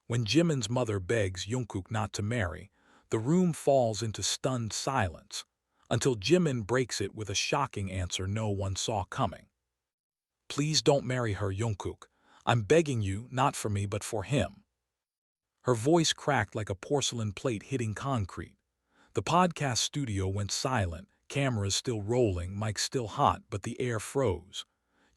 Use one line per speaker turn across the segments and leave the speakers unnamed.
When Jimin's mother begs Jungkook not to marry, the room falls into stunned silence, until Jimin breaks it with a shocking answer no one saw coming. "Please don't marry her, Jungkook. I'm begging you, not for me but for him." Her voice cracked like a porcelain plate hitting concrete. The podcast studio went silent, cameras still rolling, mics still hot, but the air froze.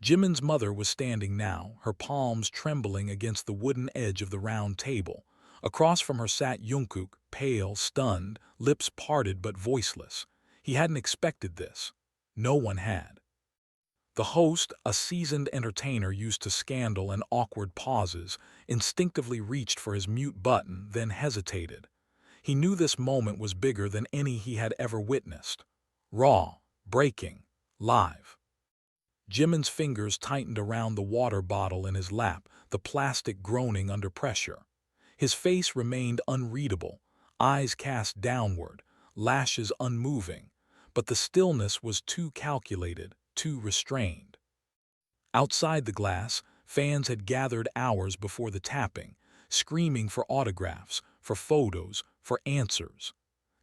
Jimin's mother was standing now, her palms trembling against the wooden edge of the round table. Across from her sat Jungkook, pale, stunned, lips parted but voiceless. He hadn't expected this. No one had. The host, a seasoned entertainer used to scandal and awkward pauses, instinctively reached for his mute button, then hesitated. He knew this moment was bigger than any he had ever witnessed. Raw, breaking, live. Jimin's fingers tightened around the water bottle in his lap, the plastic groaning under pressure. His face remained unreadable, eyes cast downward, lashes unmoving, but the stillness was too calculated, too restrained. Outside the glass, fans had gathered hours before the tapping, screaming for autographs, for photos, for answers.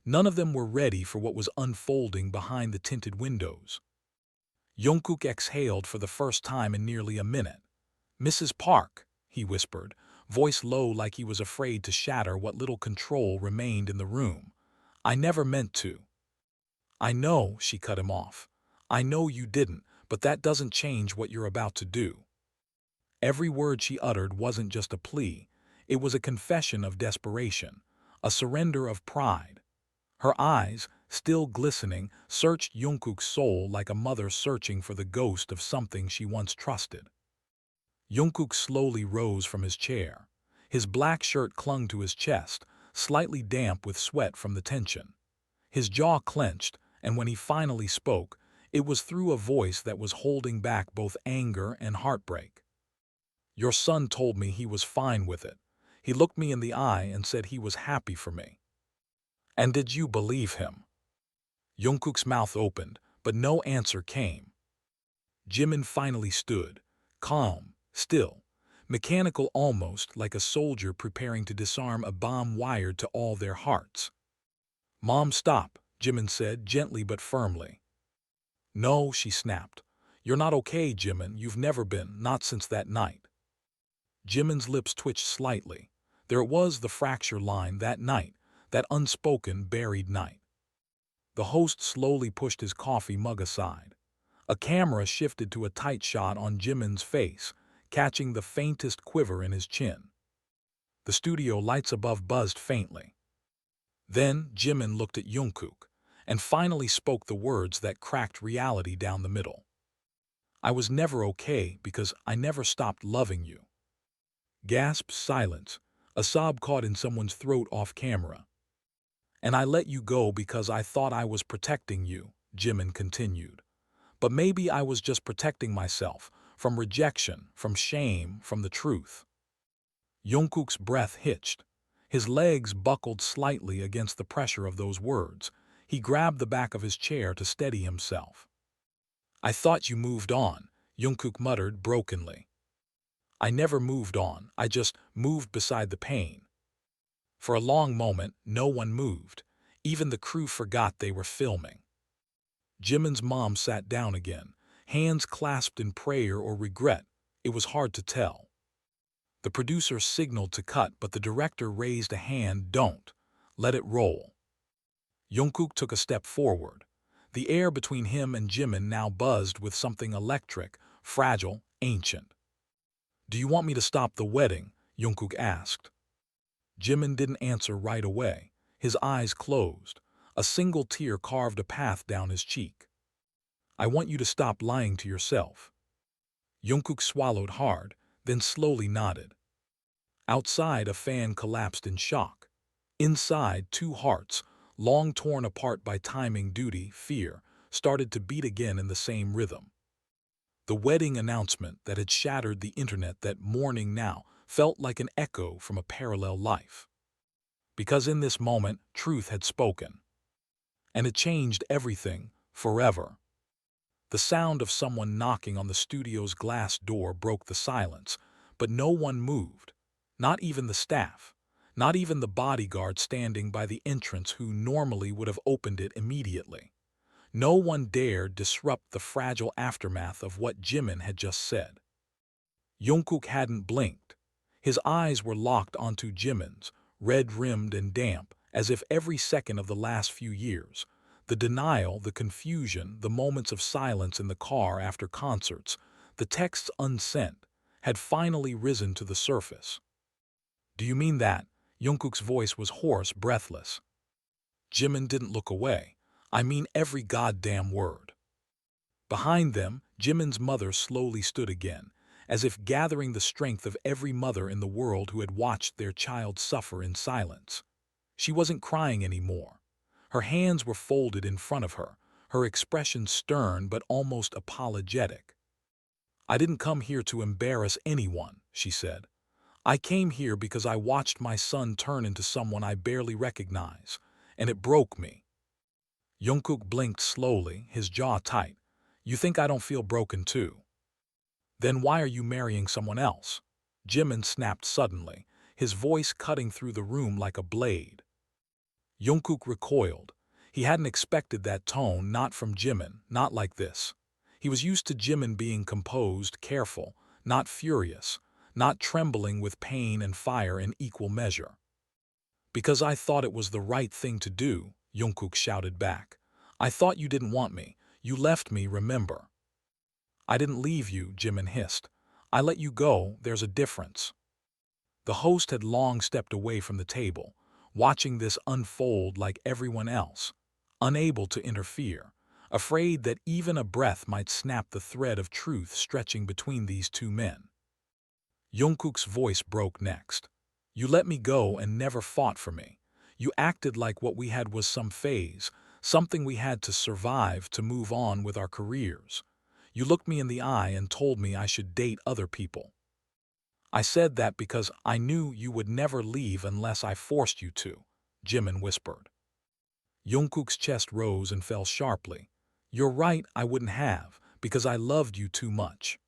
None of them were ready for what was unfolding behind the tinted windows. Jungkook exhaled for the first time in nearly a minute. "Mrs. Park," he whispered, voice low like he was afraid to shatter what little control remained in the room. "I never meant to." "I know," she cut him off. "I know you didn't, but that doesn't change what you're about to do." Every word she uttered wasn't just a plea. It was a confession of desperation, a surrender of pride. Her eyes, still glistening, searched Jungkook's soul like a mother searching for the ghost of something she once trusted. Jungkook slowly rose from his chair. His black shirt clung to his chest, slightly damp with sweat from the tension. His jaw clenched, and when he finally spoke, it was through a voice that was holding back both anger and heartbreak. "Your son told me he was fine with it. He looked me in the eye and said he was happy for me." "And did you believe him?" Jungkook's mouth opened, but no answer came. Jimin finally stood, calm, still, mechanical almost like a soldier preparing to disarm a bomb wired to all their hearts. "Mom, stop," Jimin said gently but firmly. "No," she snapped. "You're not okay, Jimin. You've never been, not since that night." Jimin's lips twitched slightly. There was the fracture line that night, that unspoken, buried night. The host slowly pushed his coffee mug aside. A camera shifted to a tight shot on Jimin's face, catching the faintest quiver in his chin. The studio lights above buzzed faintly. Then Jimin looked at Jungkook, and finally spoke the words that cracked reality down the middle. "I was never okay because I never stopped loving you." Gasp, silence, a sob caught in someone's throat off camera. "And I let you go because I thought I was protecting you," Jimin continued. "But maybe I was just protecting myself, from rejection, from shame, from the truth." Jungkook's breath hitched. His legs buckled slightly against the pressure of those words. He grabbed the back of his chair to steady himself. "I thought you moved on," Jungkook muttered brokenly. "I never moved on, I just moved beside the pain." For a long moment, no one moved. Even the crew forgot they were filming. Jimin's mom sat down again, hands clasped in prayer or regret. It was hard to tell. The producer signaled to cut, but the director raised a hand. "Don't. Let it roll." Jungkook took a step forward. The air between him and Jimin now buzzed with something electric, fragile, ancient. "Do you want me to stop the wedding?" Jungkook asked. Jimin didn't answer right away. His eyes closed. A single tear carved a path down his cheek. "I want you to stop lying to yourself." Jungkook swallowed hard, then slowly nodded. Outside, a fan collapsed in shock. Inside, two hearts, long torn apart by timing, duty, fear, started to beat again in the same rhythm. The wedding announcement that had shattered the internet that morning now felt like an echo from a parallel life. Because in this moment, truth had spoken. And it changed everything, forever. The sound of someone knocking on the studio's glass door broke the silence, but no one moved. Not even the staff. Not even the bodyguard standing by the entrance who normally would have opened it immediately. No one dared disrupt the fragile aftermath of what Jimin had just said. Jungkook hadn't blinked. His eyes were locked onto Jimin's, red-rimmed and damp, as if every second of the last few years, the denial, the confusion, the moments of silence in the car after concerts, the texts unsent, had finally risen to the surface. "Do you mean that?" Jungkook's voice was hoarse, breathless. Jimin didn't look away. "I mean every goddamn word." Behind them, Jimin's mother slowly stood again, as if gathering the strength of every mother in the world who had watched their child suffer in silence. She wasn't crying anymore. Her hands were folded in front of her, her expression stern but almost apologetic. "I didn't come here to embarrass anyone," she said. "I came here because I watched my son turn into someone I barely recognize, and it broke me." Jungkook blinked slowly, his jaw tight. "You think I don't feel broken too? Then why are you marrying someone else?" Jimin snapped suddenly, his voice cutting through the room like a blade. Jungkook recoiled. He hadn't expected that tone, not from Jimin, not like this. He was used to Jimin being composed, careful, not furious, not trembling with pain and fire in equal measure. "Because I thought it was the right thing to do," Jungkook shouted back. "I thought you didn't want me. You left me, remember?" "I didn't leave you," Jimin hissed. "I let you go, there's a difference." The host had long stepped away from the table, watching this unfold like everyone else, unable to interfere, afraid that even a breath might snap the thread of truth stretching between these two men. Jungkook's voice broke next. "You let me go and never fought for me. You acted like what we had was some phase, something we had to survive to move on with our careers. You looked me in the eye and told me I should date other people. I said that because I knew you would never leave unless I forced you to," Jimin whispered. Jungkook's chest rose and fell sharply. "You're right, I wouldn't have, because I loved you too much."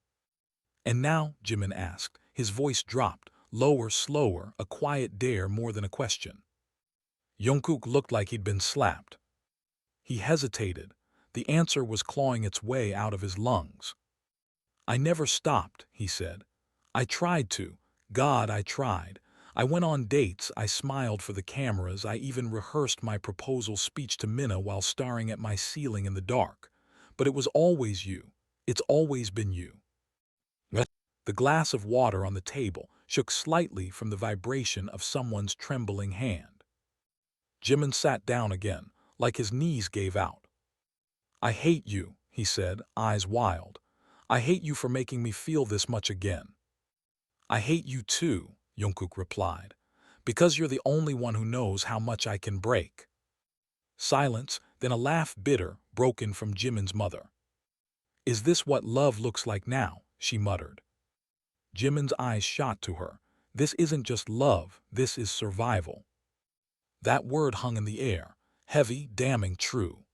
"And now?" Jimin asked. His voice dropped, lower, slower, a quiet dare more than a question. Jungkook looked like he'd been slapped. He hesitated. The answer was clawing its way out of his lungs. "I never stopped," he said. "I tried to. God, I tried. I went on dates, I smiled for the cameras, I even rehearsed my proposal speech to Minna while staring at my ceiling in the dark. But it was always you. It's always been you." The glass of water on the table shook slightly from the vibration of someone's trembling hand. Jimin sat down again, like his knees gave out. "I hate you," he said, eyes wild. "I hate you for making me feel this much again." "I hate you too," Jungkook replied, "because you're the only one who knows how much I can break." Silence, then a laugh bitter, broken from Jimin's mother. "Is this what love looks like now?" she muttered. Jimin's eyes shot to her. "This isn't just love, this is survival." That word hung in the air, heavy, damning true.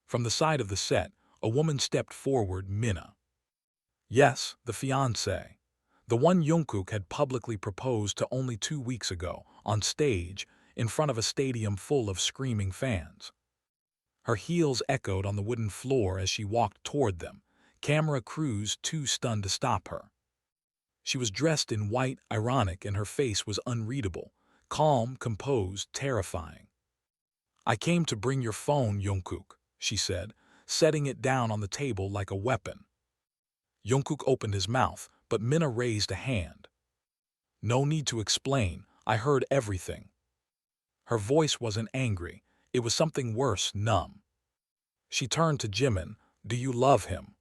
From the side of the set, a woman stepped forward, Minna. Yes, the fiancé. The one Jungkook had publicly proposed to only 2 weeks ago, on stage, in front of a stadium full of screaming fans. Her heels echoed on the wooden floor as she walked toward them, camera crews too stunned to stop her. She was dressed in white, ironic, and her face was unreadable, calm, composed, terrifying. "I came to bring your phone, Jungkook," she said, setting it down on the table like a weapon. Jungkook opened his mouth, but Minna raised a hand. "No need to explain, I heard everything." Her voice wasn't angry, it was something worse, numb. She turned to Jimin. "Do you love him?"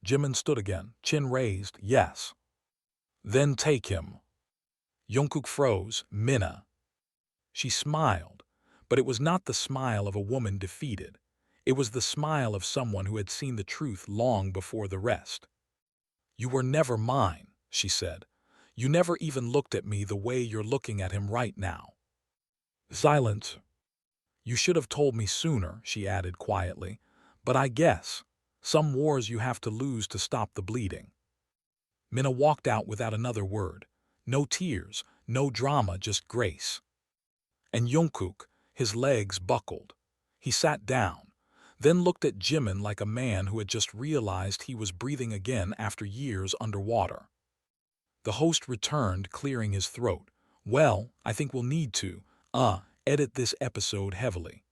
Jimin stood again, chin raised. "Yes." "Then take him." Jungkook froze. "Minna." She smiled, but it was not the smile of a woman defeated. It was the smile of someone who had seen the truth long before the rest. "You were never mine," she said. "You never even looked at me the way you're looking at him right now." Silence. "You should have told me sooner," she added quietly. "But I guess, some wars you have to lose to stop the bleeding." Minna walked out without another word. No tears, no drama, just grace. And Jungkook, his legs buckled. He sat down, then looked at Jimin like a man who had just realized he was breathing again after years underwater. The host returned, clearing his throat. Well, I think we'll need to, edit this episode heavily.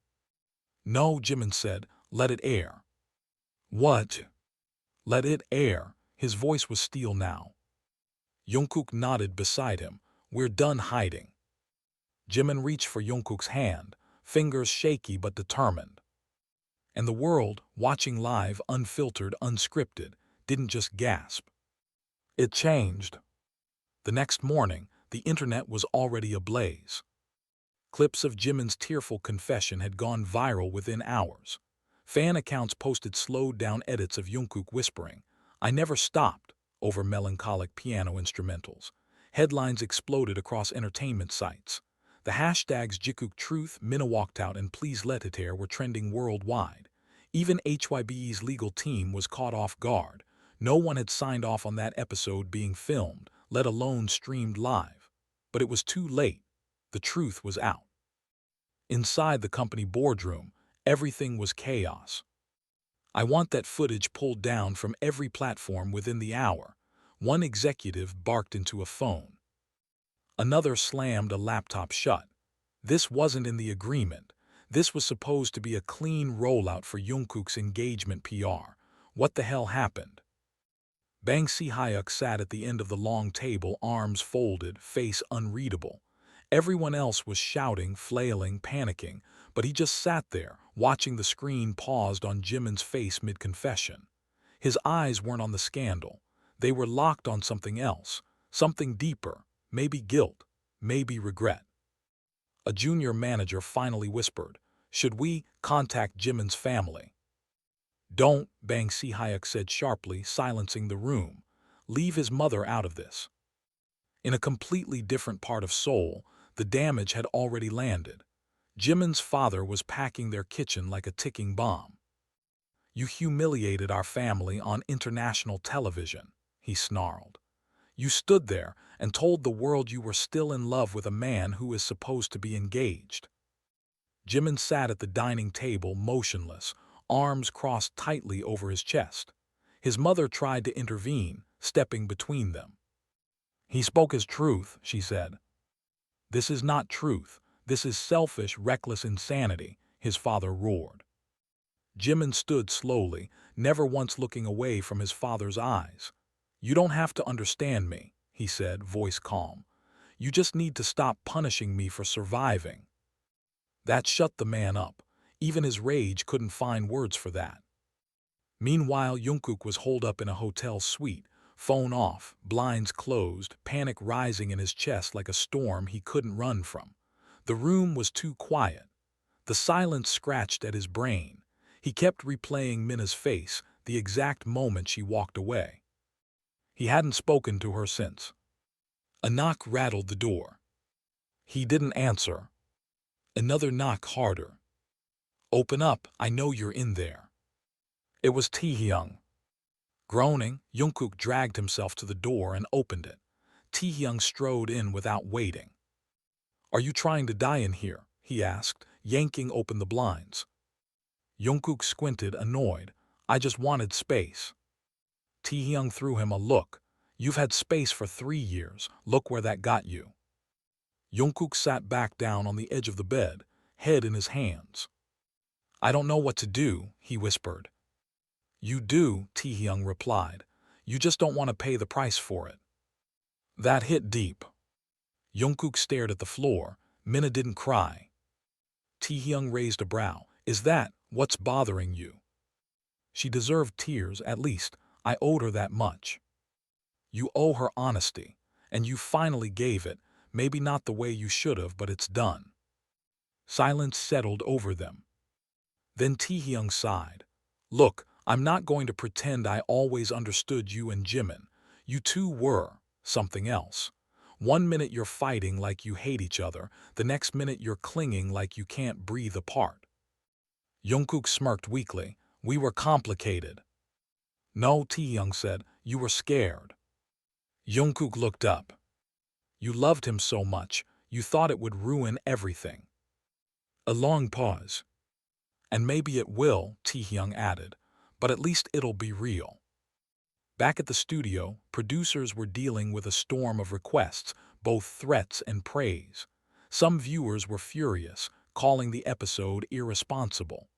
No, Jimin said, let it air. What? Let it air. His voice was steel now. Jungkook nodded beside him. We're done hiding. Jimin reached for Jungkook's hand, fingers shaky but determined. And the world, watching live, unfiltered, unscripted, didn't just gasp. It changed. The next morning, the internet was already ablaze. Clips of Jimin's tearful confession had gone viral within hours. Fan accounts posted slowed-down edits of Jungkook whispering, "I never stopped," over melancholic piano instrumentals. Headlines exploded across entertainment sites. The hashtags Jungkook Truth, Mina Walked Out, and Please Let It Air were trending worldwide. Even HYBE's legal team was caught off guard. No one had signed off on that episode being filmed, let alone streamed live. But it was too late. The truth was out. Inside the company boardroom, everything was chaos. "I want that footage pulled down from every platform within the hour," one executive barked into a phone. Another slammed a laptop shut. This wasn't in the agreement. This was supposed to be a clean rollout for Jungkook's engagement PR. What the hell happened? Bang Si-hyuk sat at the end of the long table, arms folded, face unreadable. Everyone else was shouting, flailing, panicking, but he just sat there, watching the screen paused on Jimin's face mid-confession. His eyes weren't on the scandal. They were locked on something else, something deeper, maybe guilt, maybe regret. A junior manager finally whispered, "Should we contact Jimin's family?" "Don't," Bang Si-hyuk said sharply, silencing the room. "Leave his mother out of this." In a completely different part of Seoul, the damage had already landed. Jimin's father was packing their kitchen like a ticking bomb. "You humiliated our family on international television," he snarled. "You stood there and told the world you were still in love with a man who is supposed to be engaged." Jimin sat at the dining table motionless, arms crossed tightly over his chest. His mother tried to intervene, stepping between them. "He spoke his truth," she said. "This is not truth. This is selfish, reckless insanity," his father roared. Jimin stood slowly, never once looking away from his father's eyes. "You don't have to understand me," he said, voice calm. "You just need to stop punishing me for surviving." That shut the man up. Even his rage couldn't find words for that. Meanwhile, Jungkook was holed up in a hotel suite, phone off, blinds closed, panic rising in his chest like a storm he couldn't run from. The room was too quiet. The silence scratched at his brain. He kept replaying Mina's face, the exact moment she walked away. He hadn't spoken to her since. A knock rattled the door. He didn't answer. Another knock, harder. "Open up, I know you're in there." It was Taehyung. Groaning, Jungkook dragged himself to the door and opened it. Taehyung strode in without waiting. "Are you trying to die in here?" he asked, yanking open the blinds. Jungkook squinted, annoyed. "I just wanted space." Taehyung threw him a look. "You've had space for 3 years. Look where that got you." Jungkook sat back down on the edge of the bed, head in his hands. "I don't know what to do," he whispered. "You do," Taehyung replied. "You just don't want to pay the price for it." That hit deep. Jungkook stared at the floor. Mina didn't cry. Taehyung raised a brow. "Is that what's bothering you?" "She deserved tears, at least. I owed her that much." "You owe her honesty, and you finally gave it. Maybe not the way you should have, but it's done." Silence settled over them. Then Taehyung sighed. "Look, I'm not going to pretend I always understood you and Jimin. You two were something else. One minute you're fighting like you hate each other, the next minute you're clinging like you can't breathe apart." Jungkook smirked weakly. "We were complicated." "No," Taehyung said, "you were scared." Jungkook looked up. You loved him so much, you thought it would ruin everything. A long pause. And maybe it will, Taehyung added, but at least it'll be real. Back at the studio, producers were dealing with a storm of requests, both threats and praise. Some viewers were furious, calling the episode irresponsible.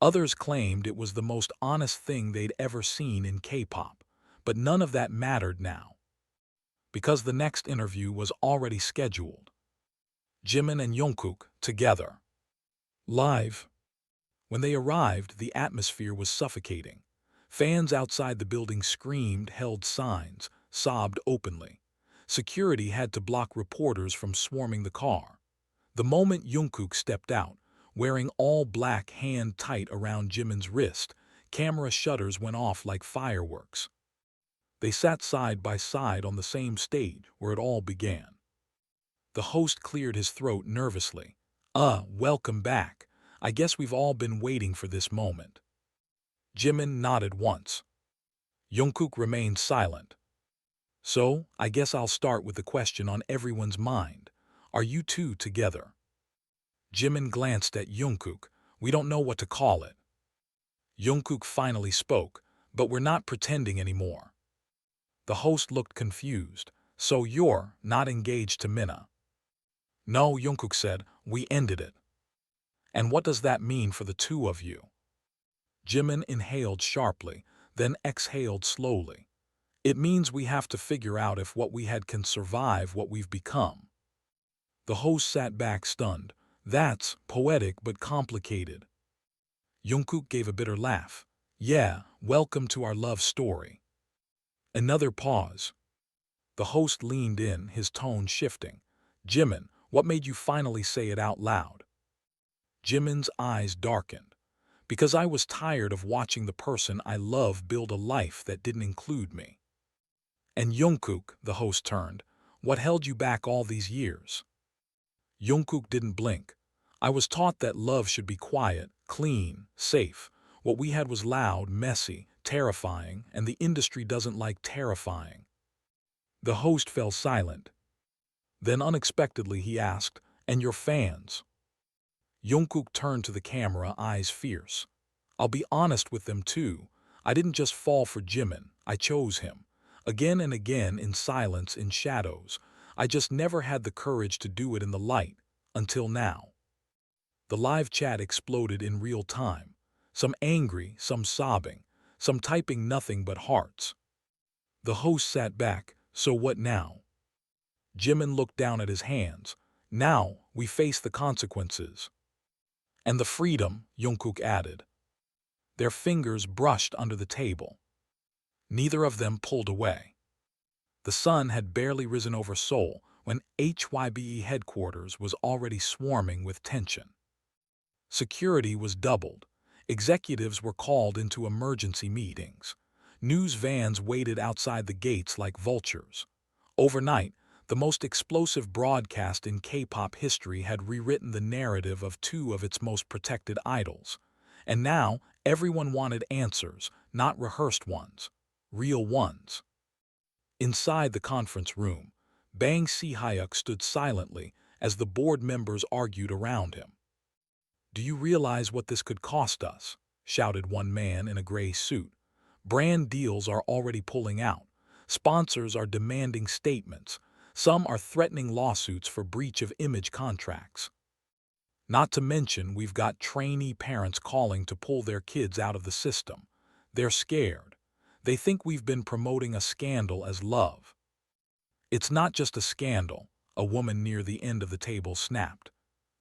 Others claimed it was the most honest thing they'd ever seen in K-pop, but none of that mattered now, because the next interview was already scheduled. Jimin and Jungkook together. Live. When they arrived, the atmosphere was suffocating. Fans outside the building screamed, held signs, sobbed openly. Security had to block reporters from swarming the car. The moment Jungkook stepped out, wearing all black hand tight around Jimin's wrist, camera shutters went off like fireworks. They sat side by side on the same stage where it all began. The host cleared his throat nervously. Welcome back. I guess we've all been waiting for this moment." Jimin nodded once. Jungkook remained silent. "So, I guess I'll start with the question on everyone's mind. Are you two together?" Jimin glanced at Jungkook. "We don't know what to call it." Jungkook finally spoke, "But we're not pretending anymore." The host looked confused. "So you're not engaged to Minna?" "No," Jungkook said, "we ended it." "And what does that mean for the two of you?" Jimin inhaled sharply, then exhaled slowly. "It means we have to figure out if what we had can survive what we've become." The host sat back stunned. "That's poetic but complicated." Jungkook gave a bitter laugh. "Yeah, welcome to our love story." Another pause. The host leaned in, his tone shifting. "Jimin, what made you finally say it out loud?" Jimin's eyes darkened. "Because I was tired of watching the person I love build a life that didn't include me." "And Jungkook," the host turned, "what held you back all these years?" Jungkook didn't blink. "I was taught that love should be quiet, clean, safe. What we had was loud, messy, terrifying, and the industry doesn't like terrifying." The host fell silent. Then unexpectedly he asked, "And your fans?" Jungkook turned to the camera, eyes fierce. "I'll be honest with them too. I didn't just fall for Jimin, I chose him. Again and again, in silence, in shadows. I just never had the courage to do it in the light, until now." The live chat exploded in real time. Some angry, some sobbing, some typing nothing but hearts. The host sat back. "So what now?" Jimin looked down at his hands. "Now, we face the consequences." "And the freedom," Jungkook added. Their fingers brushed under the table. Neither of them pulled away. The sun had barely risen over Seoul when HYBE headquarters was already swarming with tension. Security was doubled. Executives were called into emergency meetings. News vans waited outside the gates like vultures. Overnight, the most explosive broadcast in K-pop history had rewritten the narrative of two of its most protected idols. And now, everyone wanted answers, not rehearsed ones, real ones. Inside the conference room, Bang Si-hyuk stood silently as the board members argued around him. "Do you realize what this could cost us?" shouted one man in a gray suit. "Brand deals are already pulling out. Sponsors are demanding statements. Some are threatening lawsuits for breach of image contracts. Not to mention, we've got trainee parents calling to pull their kids out of the system. They're scared. They think we've been promoting a scandal as love." "It's not just a scandal," a woman near the end of the table snapped.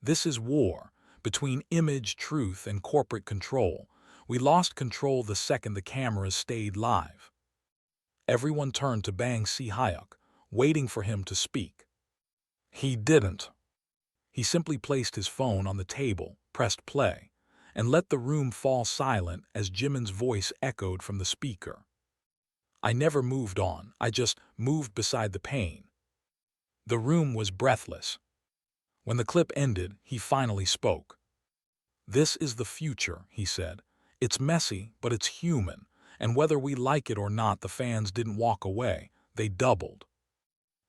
"This is war, between image, truth, and corporate control. We lost control the second the cameras stayed live." Everyone turned to Bang Si-hyuk, waiting for him to speak. He didn't. He simply placed his phone on the table, pressed play, and let the room fall silent as Jimin's voice echoed from the speaker. "I never moved on, I just moved beside the pain." The room was breathless. When the clip ended, he finally spoke. "This is the future," he said. "It's messy, but it's human, and whether we like it or not, the fans didn't walk away, they doubled."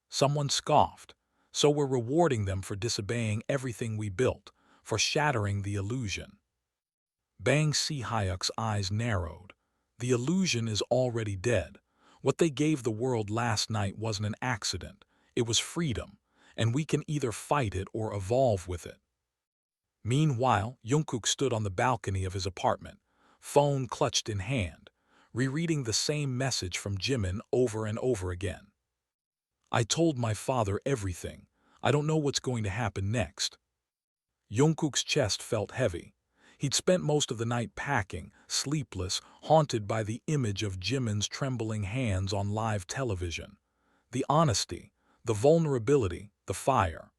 Someone scoffed. So we're rewarding them for disobeying everything we built, for shattering the illusion. Bang Si-hyuk's eyes narrowed. The illusion is already dead. What they gave the world last night wasn't an accident. It was freedom, and we can either fight it or evolve with it. Meanwhile, Jungkook stood on the balcony of his apartment, phone clutched in hand, rereading the same message from Jimin over and over again. I told my father everything. I don't know what's going to happen next. Jungkook's chest felt heavy. He'd spent most of the night packing, sleepless, haunted by the image of Jimin's trembling hands on live television. The honesty, the vulnerability, the fire.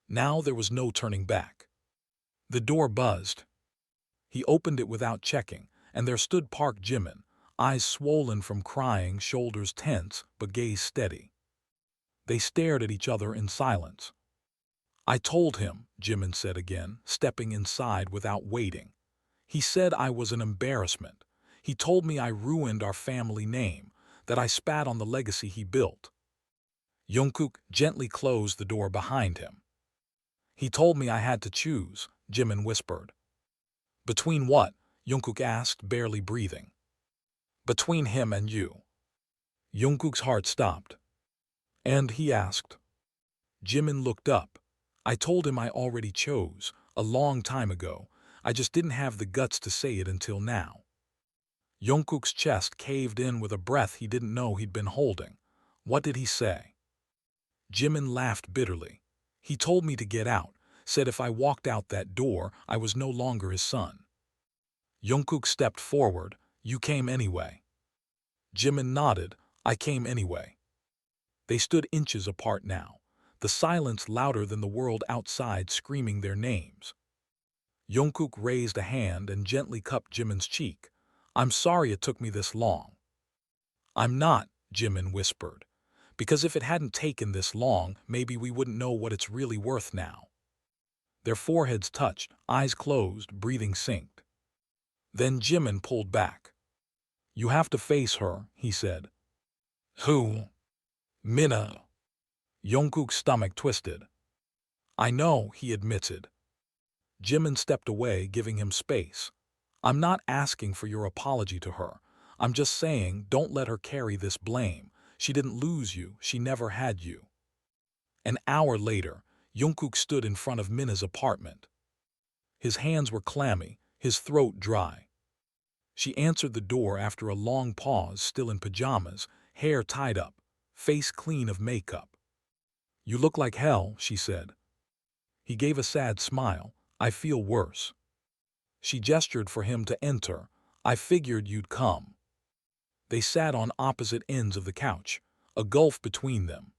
Now there was no turning back. The door buzzed. He opened it without checking, and there stood Park Jimin, eyes swollen from crying, shoulders tense, but gaze steady. They stared at each other in silence. I told him, Jimin said again, stepping inside without waiting. He said I was an embarrassment. He told me I ruined our family name, that I spat on the legacy he built. Jungkook gently closed the door behind him. He told me I had to choose, Jimin whispered. Between what? Jungkook asked, barely breathing. Between him and you. Jungkook's heart stopped. And he asked. Jimin looked up. I told him I already chose, a long time ago. I just didn't have the guts to say it until now. Jungkook's chest caved in with a breath he didn't know he'd been holding. What did he say? Jimin laughed bitterly. He told me to get out, said if I walked out that door, I was no longer his son. Jungkook stepped forward. You came anyway. Jimin nodded. I came anyway. They stood inches apart now, the silence louder than the world outside screaming their names. Jungkook raised a hand and gently cupped Jimin's cheek. I'm sorry it took me this long. I'm not, Jimin whispered, because if it hadn't taken this long, maybe we wouldn't know what it's really worth now. Their foreheads touched, eyes closed, breathing synced. Then Jimin pulled back. You have to face her, he said. Who? Minna. Jungkook's stomach twisted. I know, he admitted. Jimin stepped away, giving him space. I'm not asking for your apology to her. I'm just saying, don't let her carry this blame. She didn't lose you, she never had you. An hour later, Jungkook stood in front of Minna's apartment. His hands were clammy, his throat dry. She answered the door after a long pause, still in pajamas, hair tied up, face clean of makeup. You look like hell, she said. He gave a sad smile. I feel worse. She gestured for him to enter. I figured you'd come. They sat on opposite ends of the couch, a gulf between them.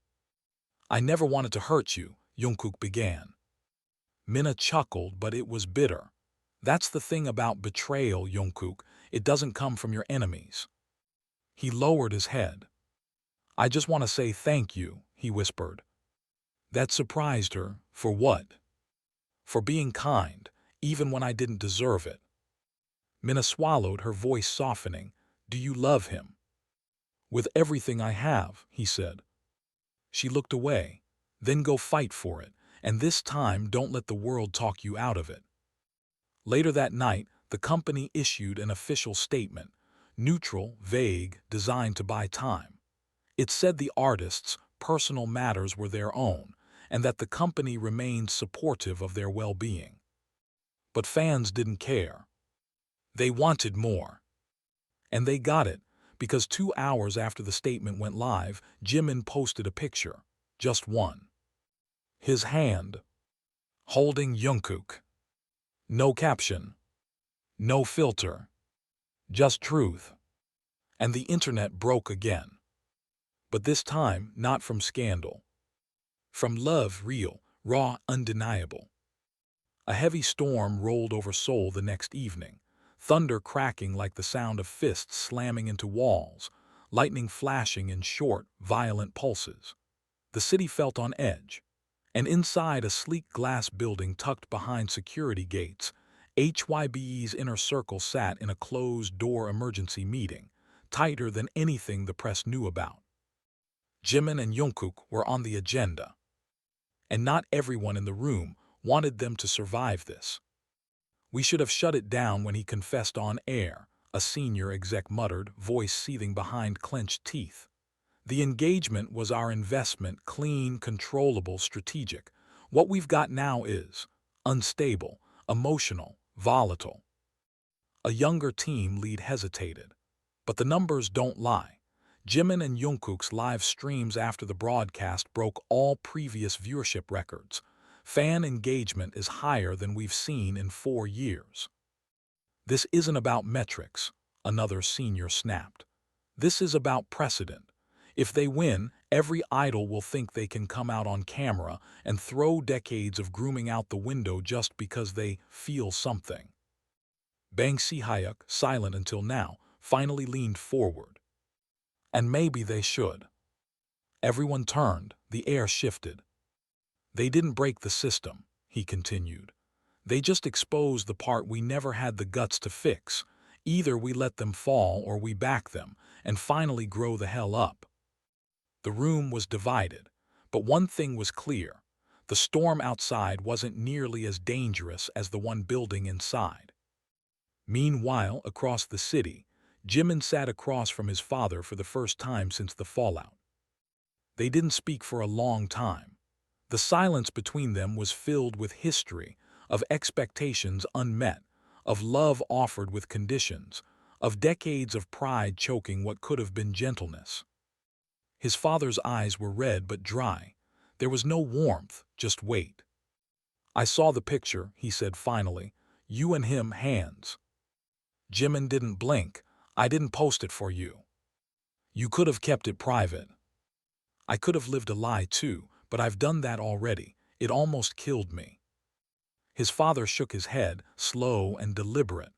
I never wanted to hurt you, Jungkook began. Minna chuckled, but it was bitter. That's the thing about betrayal, Jungkook. It doesn't come from your enemies. He lowered his head. I just want to say thank you, he whispered. That surprised her. For what? For being kind, even when I didn't deserve it. Minna swallowed, her voice softening. Do you love him? With everything I have, he said. She looked away. Then go fight for it, and this time don't let the world talk you out of it. Later that night, the company issued an official statement, neutral, vague, designed to buy time. It said the artists' personal matters were their own, and that the company remained supportive of their well-being. But fans didn't care. They wanted more. And they got it, because 2 hours after the statement went live, Jimin posted a picture, just one. His hand, holding Jungkook. No caption. No filter. Just truth. And the internet broke again. But this time, not from scandal. From love, real, raw, undeniable. A heavy storm rolled over Seoul the next evening, thunder cracking like the sound of fists slamming into walls, lightning flashing in short, violent pulses. The city felt on edge, and inside a sleek glass building tucked behind security gates, HYBE's inner circle sat in a closed-door emergency meeting, tighter than anything the press knew about. Jimin and Jungkook were on the agenda. and not everyone in the room wanted them to survive this. "We should have shut it down when he confessed on air," a senior exec muttered, voice seething behind clenched teeth. "The engagement was our investment, clean, controllable, strategic. What we've got now is unstable, emotional, volatile." A younger team lead hesitated. But the numbers don't lie. Jimin and Jungkook's live streams after the broadcast broke all previous viewership records. Fan engagement is higher than we've seen in 4 years. "This isn't about metrics," another senior snapped. "This is about precedent. If they win, every idol will think they can come out on camera and throw decades of grooming out the window just because they feel something." Bang Si-hyuk, silent until now, finally leaned forward. "And maybe they should." Everyone turned, the air shifted. "They didn't break the system," he continued. "They just exposed the part we never had the guts to fix. Either we let them fall or we back them, and finally grow the hell up." The room was divided, but one thing was clear. The storm outside wasn't nearly as dangerous as the one building inside. Meanwhile, across the city, Jimin sat across from his father for the first time since the fallout. They didn't speak for a long time. The silence between them was filled with history, of expectations unmet, of love offered with conditions, of decades of pride choking what could have been gentleness. His father's eyes were red but dry. There was no warmth, just weight. "I saw the picture," he said finally. "You and him, hands." Jimin didn't blink. "I didn't post it for you. You could have kept it private." "I could have lived a lie too, but I've done that already. It almost killed me." His father shook his head, slow and deliberate.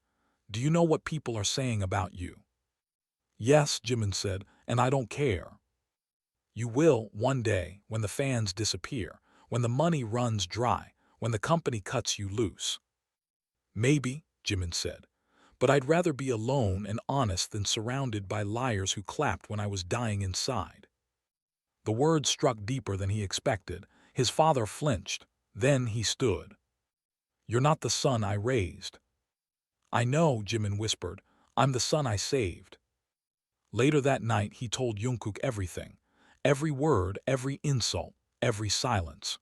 "Do you know what people are saying about you?" "Yes," Jimin said, "and I don't care." "You will, one day, when the fans disappear, when the money runs dry, when the company cuts you loose." "Maybe," Jimin said. "But I'd rather be alone and honest than surrounded by liars who clapped when I was dying inside." The words struck deeper than he expected. His father flinched. Then he stood. "You're not the son I raised." "I know," Jimin whispered. "I'm the son I saved." Later that night he told Jungkook everything. Every word, every insult, every silence.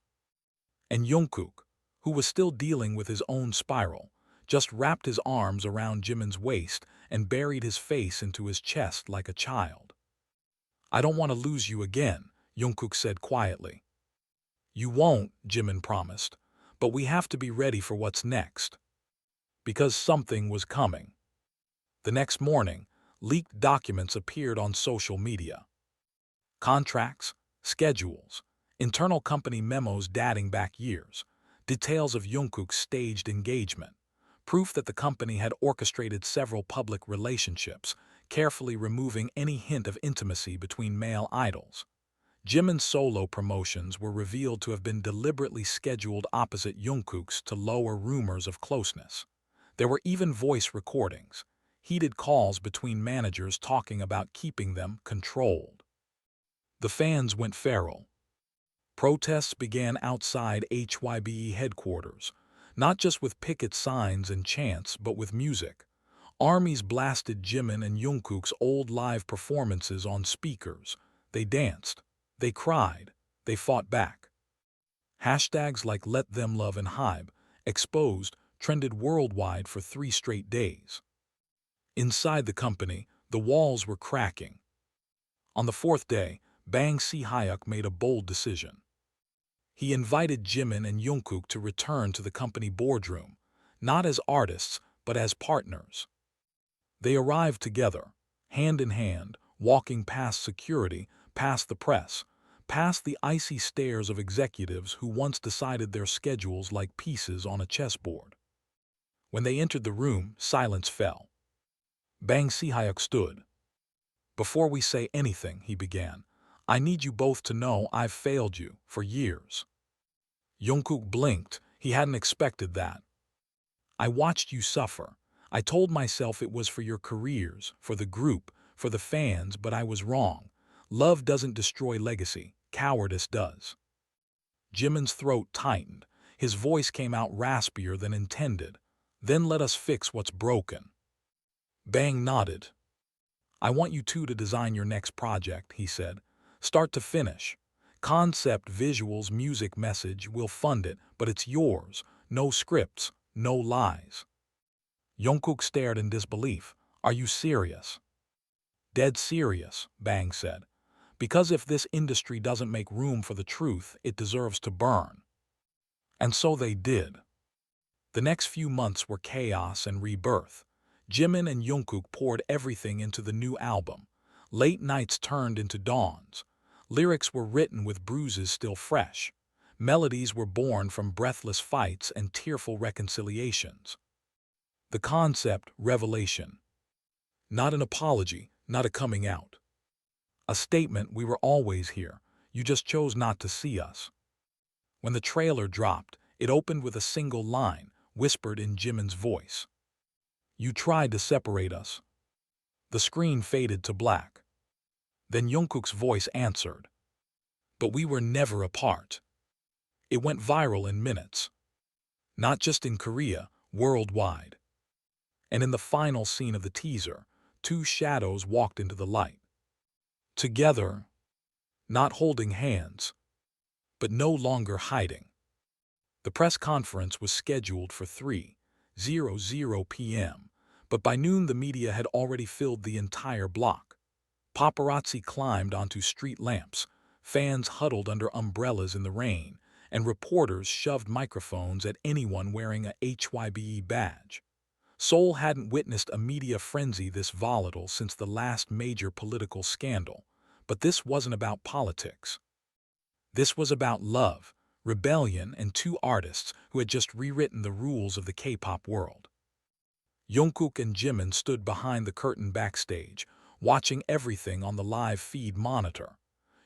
And Jungkook, who was still dealing with his own spiral, just wrapped his arms around Jimin's waist and buried his face into his chest like a child. "I don't want to lose you again," Jungkook said quietly. "You won't," Jimin promised, "but we have to be ready for what's next." Because something was coming. The next morning, leaked documents appeared on social media. Contracts, schedules, internal company memos dating back years, details of Jungkook's staged engagement, proof that the company had orchestrated several public relationships, carefully removing any hint of intimacy between male idols. Jimin's solo promotions were revealed to have been deliberately scheduled opposite Jungkook's to lower rumors of closeness. There were even voice recordings, heated calls between managers talking about keeping them controlled. The fans went feral. Protests began outside HYBE headquarters, not just with picket signs and chants, but with music. Armies blasted Jimin and Jungkook's old live performances on speakers. They danced, they cried, they fought back. Hashtags like Let Them Love and Hybe, Exposed, trended worldwide for 3 straight days. Inside the company, the walls were cracking. On the 4th day, Bang Si-hyuk made a bold decision. He invited Jimin and Jungkook to return to the company boardroom, not as artists, but as partners. They arrived together, hand in hand, walking past security, past the press, past the icy stares of executives who once decided their schedules like pieces on a chessboard. When they entered the room, silence fell. Bang Si-hyuk stood. "Before we say anything," he began, "I need you both to know I've failed you for years." Jungkook blinked. He hadn't expected that. "I watched you suffer. I told myself it was for your careers, for the group, for the fans, but I was wrong. Love doesn't destroy legacy. Cowardice does." Jimin's throat tightened. His voice came out raspier than intended. Then let us fix what's broken. Bang nodded. I want you two to design your next project, he said. Start to finish. Concept, visuals, music, message, we'll fund it, but it's yours. No scripts, no lies. Jungkook stared in disbelief. Are you serious? Dead serious, Bang said. Because if this industry doesn't make room for the truth, it deserves to burn. And so they did. The next few months were chaos and rebirth. Jimin and Jungkook poured everything into the new album. Late nights turned into dawns. Lyrics were written with bruises still fresh. Melodies were born from breathless fights and tearful reconciliations. The concept, revelation. Not an apology, not a coming out. A statement: we were always here, you just chose not to see us. When the trailer dropped, it opened with a single line, whispered in Jimin's voice. You tried to separate us. The screen faded to black. Then Jungkook's voice answered. But we were never apart. It went viral in minutes. Not just in Korea, worldwide. And in the final scene of the teaser, two shadows walked into the light. Together, not holding hands, but no longer hiding. The press conference was scheduled for 3:00 p.m., but by noon the media had already filled the entire block. Paparazzi climbed onto street lamps, fans huddled under umbrellas in the rain, and reporters shoved microphones at anyone wearing a HYBE badge. Seoul hadn't witnessed a media frenzy this volatile since the last major political scandal, but this wasn't about politics. This was about love, rebellion, and two artists who had just rewritten the rules of the K-pop world. Jungkook and Jimin stood behind the curtain backstage, watching everything on the live feed monitor.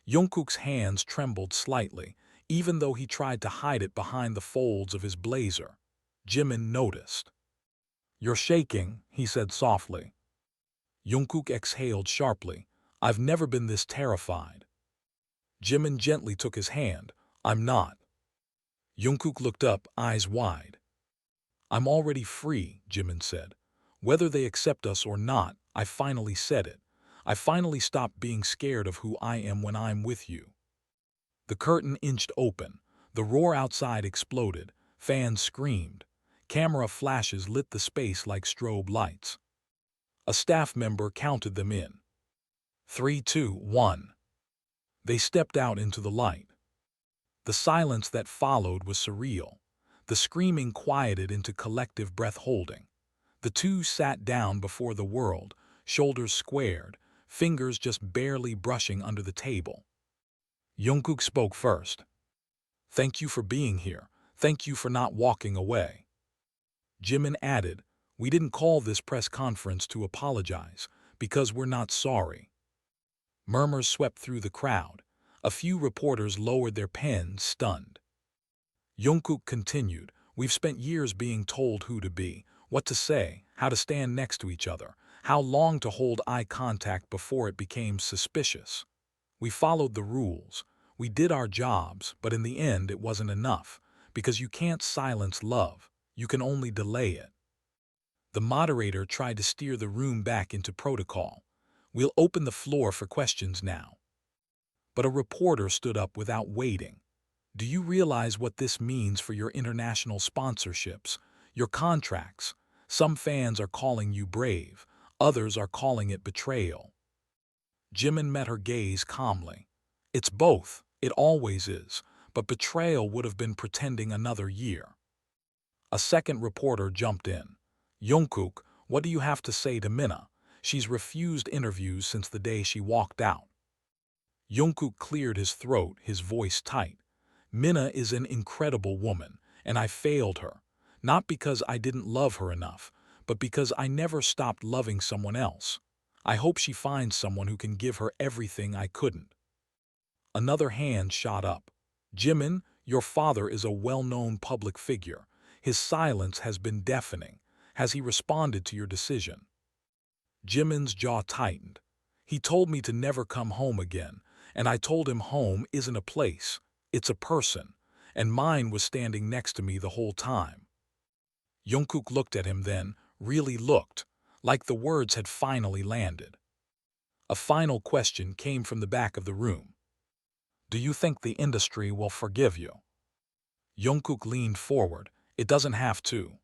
Jungkook's hands trembled slightly, even though he tried to hide it behind the folds of his blazer. Jimin noticed. You're shaking, he said softly. Jungkook exhaled sharply. I've never been this terrified. Jimin gently took his hand. I'm not. Jungkook looked up, eyes wide. I'm already free, Jimin said. Whether they accept us or not, I finally said it. I finally stopped being scared of who I am when I'm with you. The curtain inched open. The roar outside exploded. Fans screamed. Camera flashes lit the space like strobe lights. A staff member counted them in. 3, 2, 1. They stepped out into the light. The silence that followed was surreal. The screaming quieted into collective breath-holding. The two sat down before the world, shoulders squared, fingers just barely brushing under the table. Jungkook spoke first. Thank you for being here. Thank you for not walking away. Jimin added, we didn't call this press conference to apologize, because we're not sorry. Murmurs swept through the crowd. A few reporters lowered their pens, stunned. Jungkook continued, we've spent years being told who to be, what to say, how to stand next to each other, how long to hold eye contact before it became suspicious. We followed the rules. We did our jobs, but in the end it wasn't enough, because you can't silence love, you can only delay it. The moderator tried to steer the room back into protocol. We'll open the floor for questions now. But a reporter stood up without waiting. Do you realize what this means for your international sponsorships, your contracts? Some fans are calling you brave, others are calling it betrayal. Jimin met her gaze calmly. It's both, it always is, but betrayal would have been pretending another year. A second reporter jumped in. Jungkook, what do you have to say to Minna? She's refused interviews since the day she walked out. Jungkook cleared his throat, his voice tight. Minna is an incredible woman, and I failed her, not because I didn't love her enough, but because I never stopped loving someone else. I hope she finds someone who can give her everything I couldn't. Another hand shot up. Jimin, your father is a well-known public figure. His silence has been deafening. Has he responded to your decision? Jimin's jaw tightened. He told me to never come home again, and I told him home isn't a place, it's a person. and mine was standing next to me the whole time. Jungkook looked at him then, really looked, like the words had finally landed. A final question came from the back of the room. Do you think the industry will forgive you? Jungkook leaned forward. It doesn't have to.